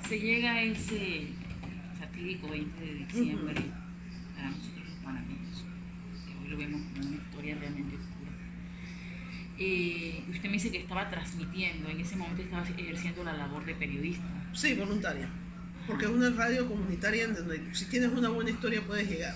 Se llega a ese fatídico 20 de diciembre para nosotros los panameños, que hoy lo vemos como una historia realmente oscura. Usted me dice que estaba transmitiendo, en ese momento estaba ejerciendo la labor de periodista. Sí, voluntaria, porque es una radio comunitaria en donde si tienes una buena historia puedes llegar.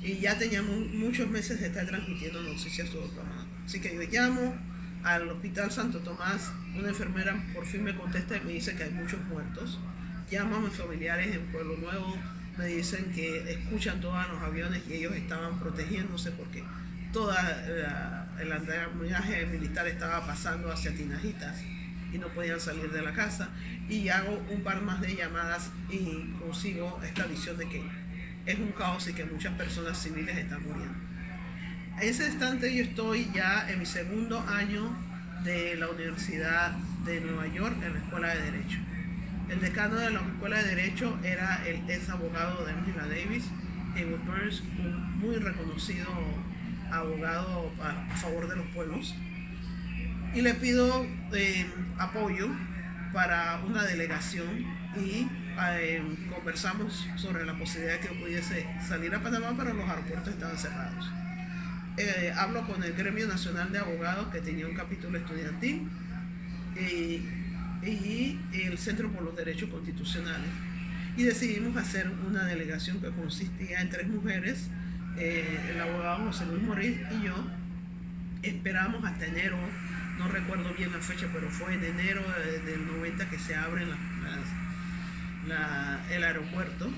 Y ya teníamos muchos meses de estar transmitiendo noticias todo Panamá. Así que yo llamo al Hospital Santo Tomás, una enfermera por fin me contesta y me dice que hay muchos muertos. Llamo a mis familiares en Pueblo Nuevo, me dicen que escuchan todos los aviones y ellos estaban protegiéndose porque el andamiaje militar estaba pasando hacia Tinajitas y no podían salir de la casa. Y hago un par más de llamadas y consigo esta visión de que es un caos y que muchas personas civiles están muriendo. En ese instante yo estoy ya en mi segundo año de la Universidad de Nueva York en la Escuela de Derecho. El decano de la Escuela de Derecho era el ex abogado de Angela Davis, Edward Burns, un muy reconocido abogado a favor de los pueblos. Y le pido apoyo para una delegación y conversamos sobre la posibilidad de que yo pudiese salir a Panamá, pero los aeropuertos estaban cerrados. Hablo con el Gremio Nacional de Abogados, que tenía un capítulo estudiantil, y el Centro por los Derechos Constitucionales. Y decidimos hacer una delegación que consistía en 3 mujeres, el abogado José Luis Morín y yo. Esperamos hasta enero, no recuerdo bien la fecha, pero fue en enero del 90 que se abre el aeropuerto.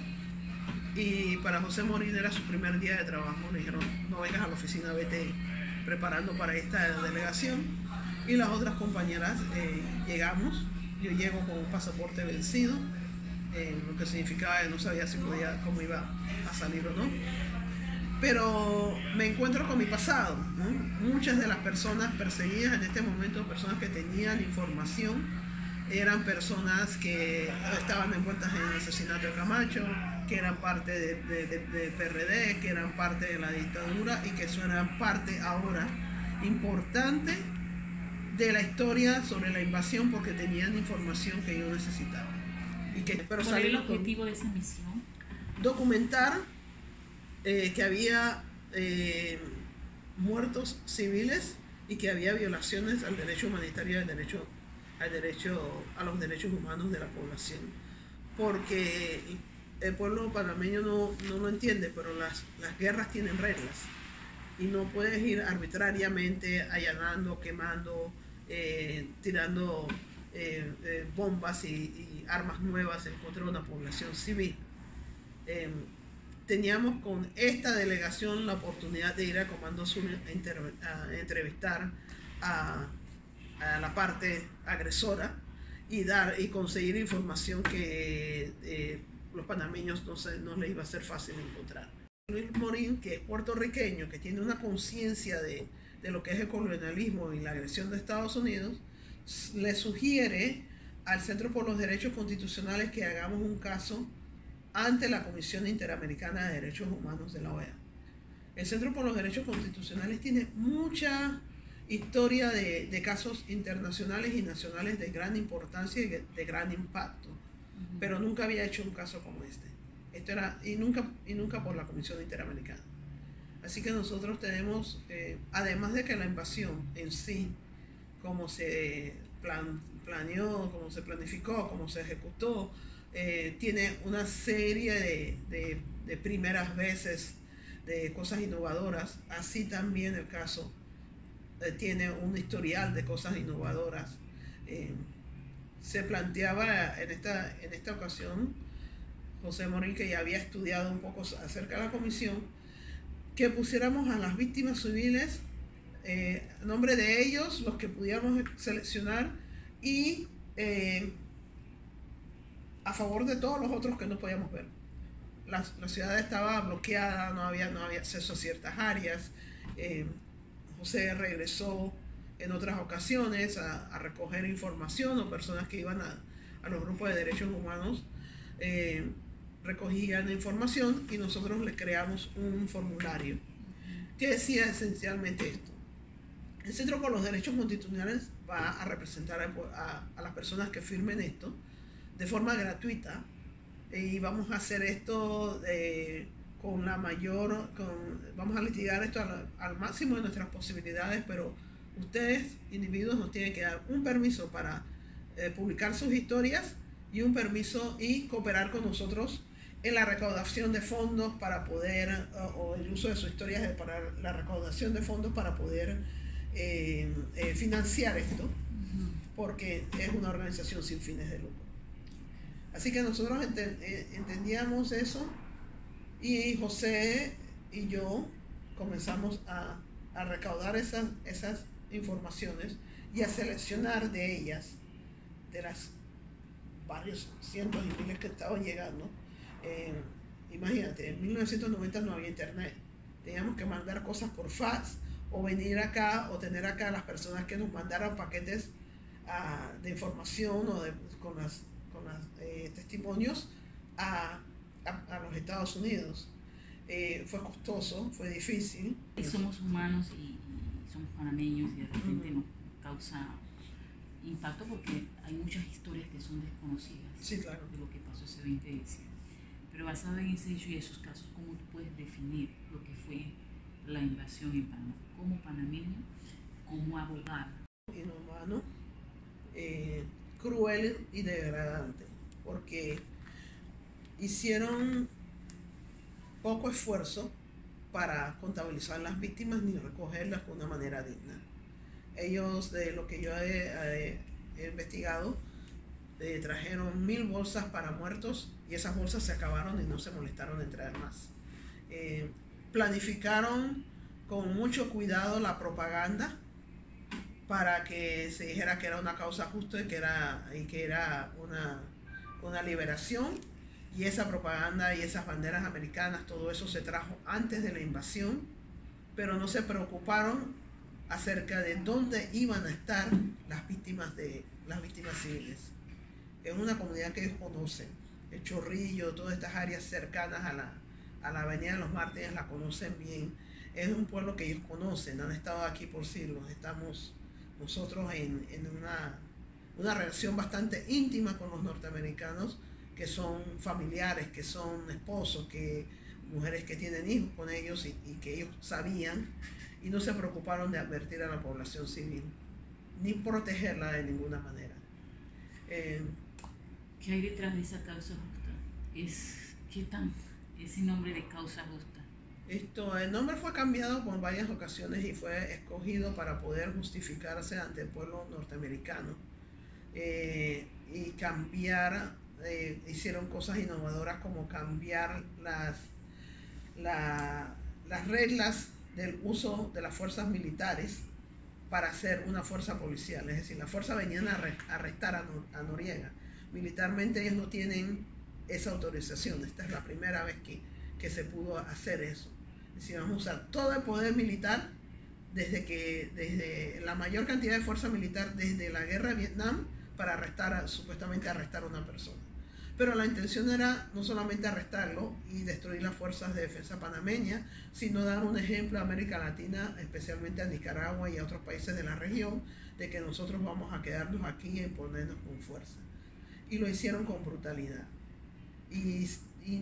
Y para José Morín era su primer día de trabajo. Le dijeron, no vengas a la oficina, vete preparando para esta delegación. Y las otras compañeras llegamos. Yo llego con un pasaporte vencido, lo que significaba que no sabía si cómo iba a salir o no. Pero me encuentro con mi pasado, ¿no? Muchas de las personas perseguidas en este momento, personas que tenían información, eran personas que estaban envueltas en el asesinato de Camacho, que eran parte de PRD, que eran parte de la dictadura y que eso eran parte ahora importante de la historia sobre la invasión porque tenían información que yo necesitaba. ¿Cuál era el objetivo de esa misión? Documentar que había muertos civiles y que había violaciones al derecho humanitario, a los derechos humanos de la población. Porque el pueblo panameño no lo entiende, pero las guerras tienen reglas y no puedes ir arbitrariamente allanando, quemando, tirando bombas y armas nuevas en contra de una población civil. Teníamos con esta delegación la oportunidad de ir a Comando Sur a entrevistar a la parte agresora y conseguir información que los panameños no les iba a ser fácil encontrar. Luis Morín, que es puertorriqueño, que tiene una conciencia de lo que es el colonialismo y la agresión de Estados Unidos, le sugiere al Centro por los Derechos Constitucionales que hagamos un caso ante la Comisión Interamericana de Derechos Humanos de la OEA. El Centro por los Derechos Constitucionales tiene mucha historia de casos internacionales y nacionales de gran importancia y de gran impacto, pero nunca había hecho un caso como este. Y nunca por la Comisión Interamericana. Así que nosotros tenemos, además de que la invasión en sí, como se planeó, como se planificó, como se ejecutó, tiene una serie de primeras veces, de cosas innovadoras. Así también el caso tiene un historial de cosas innovadoras. Se planteaba en esta ocasión, José Morín, que ya había estudiado un poco acerca de la comisión, que pusiéramos a las víctimas civiles, a nombre de ellos, los que pudiéramos seleccionar, y a favor de todos los otros que no podíamos ver. La ciudad estaba bloqueada, no había acceso a ciertas áreas. José regresó en otras ocasiones a recoger información, o personas que iban a los grupos de derechos humanos recogían información, y nosotros le creamos un formulario que decía esencialmente esto: el Centro por los Derechos Constitucionales va a representar a las personas que firmen esto, de forma gratuita, y vamos a hacer esto con la mayor, vamos a litigar esto al máximo de nuestras posibilidades, pero ustedes, individuos, nos tienen que dar un permiso para publicar sus historias y un permiso y cooperar con nosotros en la recaudación de fondos para poder, o el uso de sus historias para la recaudación de fondos para poder financiar esto, porque es una organización sin fines de lucro. Así que nosotros entendíamos eso, y José y yo comenzamos a recaudar esas informaciones y a seleccionar de ellas, de las varios cientos y miles que estaban llegando. Imagínate, en 1990 no había internet, teníamos que mandar cosas por fax o venir acá o tener acá a las personas que nos mandaran paquetes de información o con los testimonios a los Estados Unidos. Fue costoso, fue difícil. Y somos humanos y somos panameños, y de repente nos causa impacto porque hay muchas historias que son desconocidas, sí, claro, de lo que pasó ese 20 de diciembre. Pero basado en ese hecho y esos casos, ¿cómo tú puedes definir lo que fue la invasión en Panamá? Como panameño, como abogado. Inhumano, cruel y degradante, porque hicieron poco esfuerzo para contabilizar las víctimas ni recogerlas de una manera digna. Ellos, de lo que yo he investigado, trajeron 1000 bolsas para muertos, y esas bolsas se acabaron y no se molestaron en traer más. Planificaron con mucho cuidado la propaganda para que se dijera que era una causa justa y que era una liberación, y esa propaganda y esas banderas americanas, todo eso se trajo antes de la invasión, pero no se preocuparon acerca de dónde iban a estar las víctimas civiles. Es una comunidad que ellos conocen, el Chorrillo, todas estas áreas cercanas a la Avenida de los Mártires la conocen bien. Es un pueblo que ellos conocen, han estado aquí por siglos. Estamos nosotros en una relación bastante íntima con los norteamericanos, que son familiares, que son esposos, mujeres que tienen hijos con ellos y que ellos sabían, y no se preocuparon de advertir a la población civil ni protegerla de ninguna manera. ¿Qué hay detrás de esa causa justa? ¿Qué tan ese nombre de causa justa? El nombre fue cambiado por varias ocasiones y fue escogido para poder justificarse ante el pueblo norteamericano, y cambiar, hicieron cosas innovadoras como cambiar las reglas del uso de las fuerzas militares para hacer una fuerza policial. Es decir, la fuerza venían a arrestar a Noriega. Militarmente ellos no tienen esa autorización. Esta es la primera vez que se pudo hacer eso. Es decir, vamos a usar todo el poder militar desde la mayor cantidad de fuerza militar desde la guerra de Vietnam para supuestamente arrestar a una persona. Pero la intención era no solamente arrestarlo y destruir las fuerzas de defensa panameñas, sino dar un ejemplo a América Latina, especialmente a Nicaragua y a otros países de la región, de que nosotros vamos a quedarnos aquí y imponernos con fuerza. Y lo hicieron con brutalidad. Y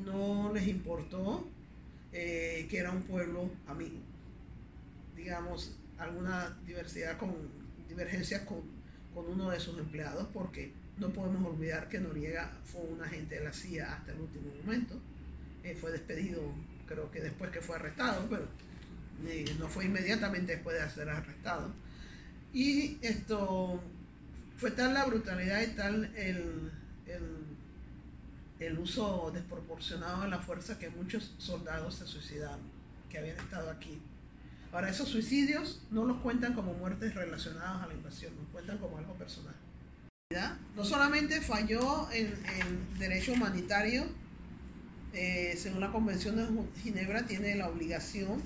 no les importó que era un pueblo amigo. Digamos, alguna divergencias con uno de sus empleados, porque no podemos olvidar que Noriega fue un agente de la CIA hasta el último momento. Fue despedido, creo que después que fue arrestado, pero no fue inmediatamente después de ser arrestado. Y esto fue tal la brutalidad y tal el uso desproporcionado de la fuerza que muchos soldados se suicidaron, que habían estado aquí. Ahora, esos suicidios no los cuentan como muertes relacionadas a la invasión, los cuentan como algo personal. No solamente falló en derecho humanitario, según la Convención de Ginebra, tiene la obligación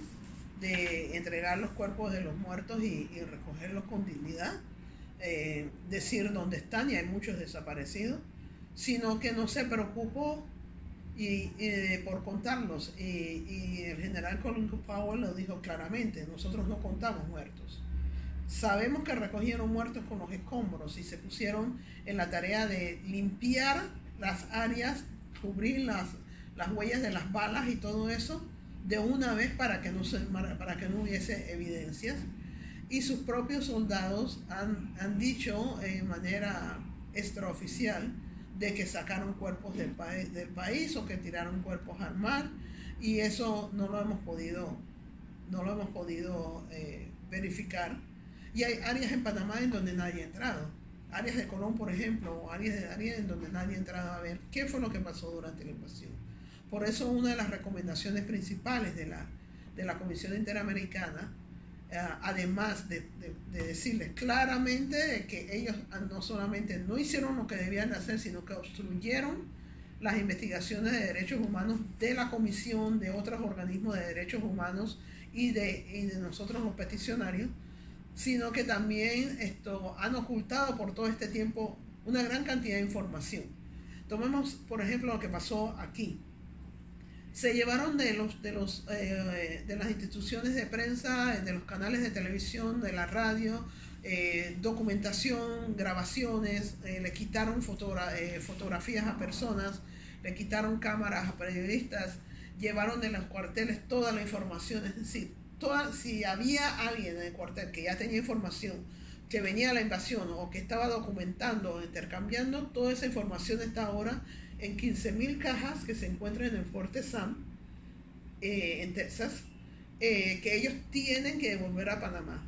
de entregar los cuerpos de los muertos y recogerlos con dignidad, decir dónde están, y hay muchos desaparecidos, sino que no se preocupó por contarlos. Y el general Colin Powell lo dijo claramente: nosotros no contamos muertos. Sabemos que recogieron muertos con los escombros y se pusieron en la tarea de limpiar las áreas, cubrir las huellas de las balas y todo eso de una vez para que no hubiese evidencias. Y sus propios soldados han dicho de manera extraoficial de que sacaron cuerpos del país o que tiraron cuerpos al mar, y eso no lo hemos podido verificar. Y hay áreas en Panamá en donde nadie ha entrado, áreas de Colón, por ejemplo, o áreas en donde nadie ha entrado a ver qué fue lo que pasó durante la invasión. Por eso una de las recomendaciones principales de la Comisión Interamericana, además de decirles claramente que ellos no solamente no hicieron lo que debían de hacer, sino que obstruyeron las investigaciones de derechos humanos de la Comisión, de otros organismos de derechos humanos y de nosotros los peticionarios, sino que también han ocultado por todo este tiempo una gran cantidad de información. Tomemos, por ejemplo, lo que pasó aquí. Se llevaron de las instituciones de prensa, de los canales de televisión, de la radio, documentación, grabaciones, le quitaron fotografías a personas, le quitaron cámaras a periodistas, llevaron de los cuarteles toda la información, es decir, si había alguien en el cuartel que ya tenía información, que venía a la invasión o que estaba documentando o intercambiando, toda esa información está ahora en 15.000 cajas que se encuentran en el Fuerte Sam, en Texas, que ellos tienen que devolver a Panamá.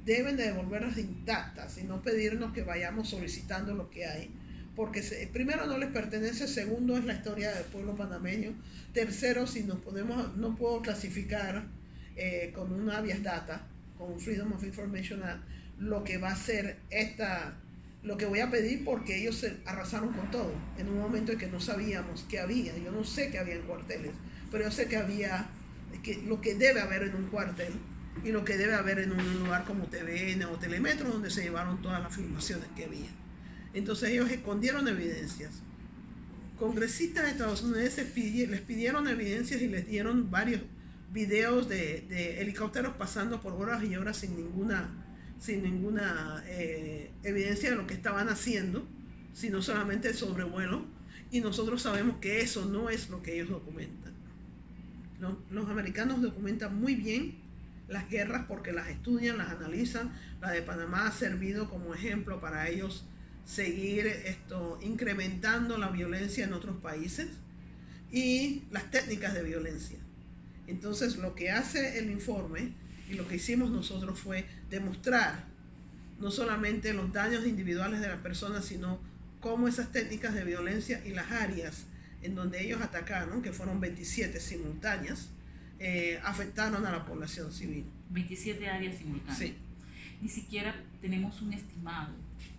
Deben de devolverlas intactas y no pedirnos que vayamos solicitando lo que hay, porque primero no les pertenece, segundo es la historia del pueblo panameño, tercero si no puedo clasificar con un habeas data, con un Freedom of Information Act, lo que va a ser lo que voy a pedir, porque ellos se arrasaron con todo en un momento en que no sabíamos qué había. Yo no sé qué había en cuarteles, pero yo sé que había lo que debe haber en un cuartel y lo que debe haber en un lugar como TVN o Telemetro, donde se llevaron todas las filmaciones que había. Entonces ellos escondieron evidencias. Congresistas estadounidenses les pidieron evidencias y les dieron varios videos de helicópteros pasando por horas y horas sin ninguna evidencia de lo que estaban haciendo, sino solamente el sobrevuelo, y nosotros sabemos que eso no es lo que ellos documentan. Los americanos documentan muy bien las guerras porque las estudian, las analizan. La de Panamá ha servido como ejemplo para ellos seguir incrementando la violencia en otros países y las técnicas de violencia. Entonces lo que hace el informe y lo que hicimos nosotros fue demostrar no solamente los daños individuales de las personas, sino cómo esas técnicas de violencia y las áreas en donde ellos atacaron, que fueron 27 simultáneas, afectaron a la población civil. 27 áreas simultáneas. Sí. Ni siquiera tenemos un estimado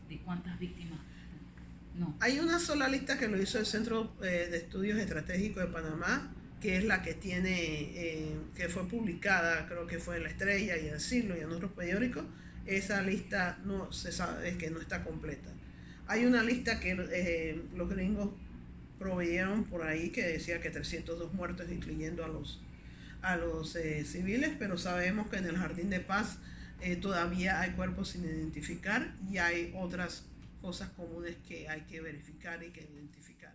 de cuántas víctimas. No. Hay una sola lista que lo hizo el Centro de Estudios Estratégicos de Panamá, que es la que tiene, que fue publicada, creo que fue en La Estrella y en El Siglo y en otros periódicos. Esa lista no se sabe, que no está completa. Hay una lista que los gringos proveyeron por ahí que decía que 302 muertos, incluyendo a los civiles, pero sabemos que en el Jardín de Paz todavía hay cuerpos sin identificar y hay otras cosas comunes que hay que verificar y que identificar.